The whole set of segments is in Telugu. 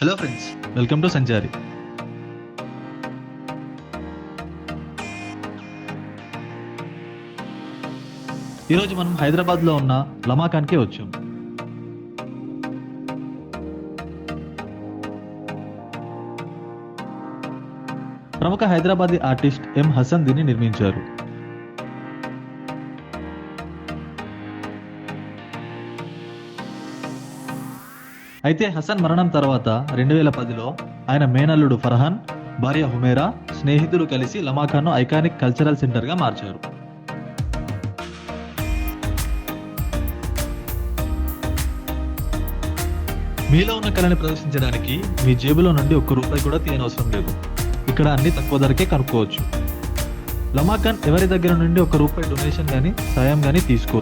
హలో ఫ్రెండ్స్, వెల్కమ్ టు సంచారి. ఈరోజు మనం హైదరాబాద్లో ఉన్న లమాకాన్కి వచ్చాం. ప్రముఖ హైదరాబాదీ ఆర్టిస్ట్ ఎం హసన్ దీన్ని నిర్మించారు. అయితే హసన్ మరణం తర్వాత 2010లో ఆయన మేనల్లుడు ఫర్హాన్, భార్య హుమేరా, స్నేహితులు కలిసి లమాకాన్ను ఐకానిక్ కల్చరల్ సెంటర్గా మార్చారు. మీలో ఉన్న కళని ప్రదర్శించడానికి మీ జేబులో నుండి ₹1 కూడా తీయనవసరం లేదు. ఇక్కడ అన్ని తక్కువ ధరకే కనుక్కోవచ్చు. లమాకాన్ ఎవరి దగ్గర నుండి ₹1 డొనేషన్ కానీ సాయం కానీ తీసుకో.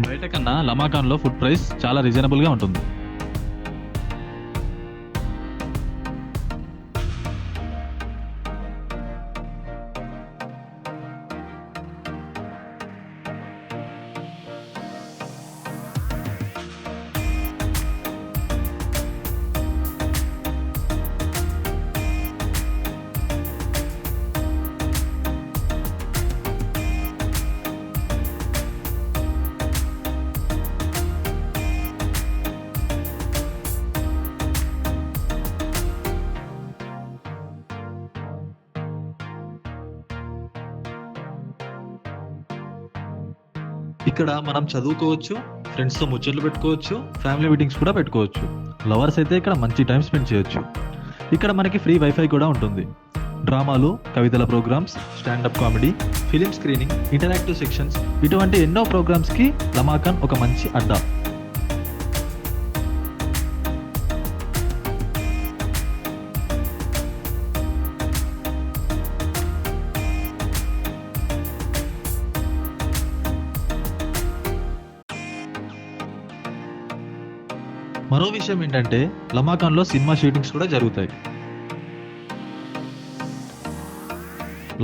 బయట కన్నా లమాకాన్లో ఫుడ్ ప్రైస్ చాలా రీజనబుల్గా ఉంటుంది. ఇక్కడ మనం చదువుకోవచ్చు, ఫ్రెండ్స్తో ముచ్చట్లు పెట్టుకోవచ్చు, ఫ్యామిలీ మీటింగ్స్ కూడా పెట్టుకోవచ్చు. లవర్స్ అయితే ఇక్కడ మంచి టైం స్పెండ్ చేయొచ్చు. ఇక్కడ మనకి ఫ్రీ వైఫై కూడా ఉంటుంది. డ్రామాలు, కవితల programmes, stand-up comedy, film screening, interactive sections, ఇటువంటి ఎన్నో ప్రోగ్రామ్స్కి లమాకాన్ ఒక మంచి అడ్డా. మరో విషయం ఏంటంటే లమాకాన్లో సినిమా షూటింగ్స్ కూడా జరుగుతాయి.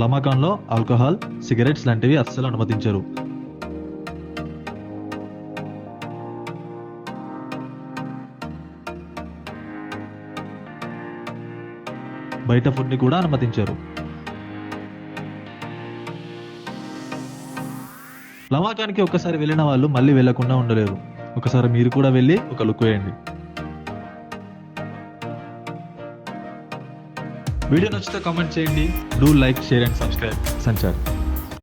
లమాకాన్లో ఆల్కహాల్, సిగరెట్స్ లాంటివి అస్సలు అనుమతించరు. బయట ఫుడ్ని కూడా అనుమతించరు. లమాకాన్కి ఒక్కసారి వెళ్ళిన వాళ్ళు మళ్ళీ వెళ్లకుండా ఉండలేరు. ఒకసారి మీరు కూడా వెళ్ళి ఒక లుక్ వేయండి. వీడియో నచ్చితే కామెంట్ చేయండి. Do like, share and subscribe Sanchar.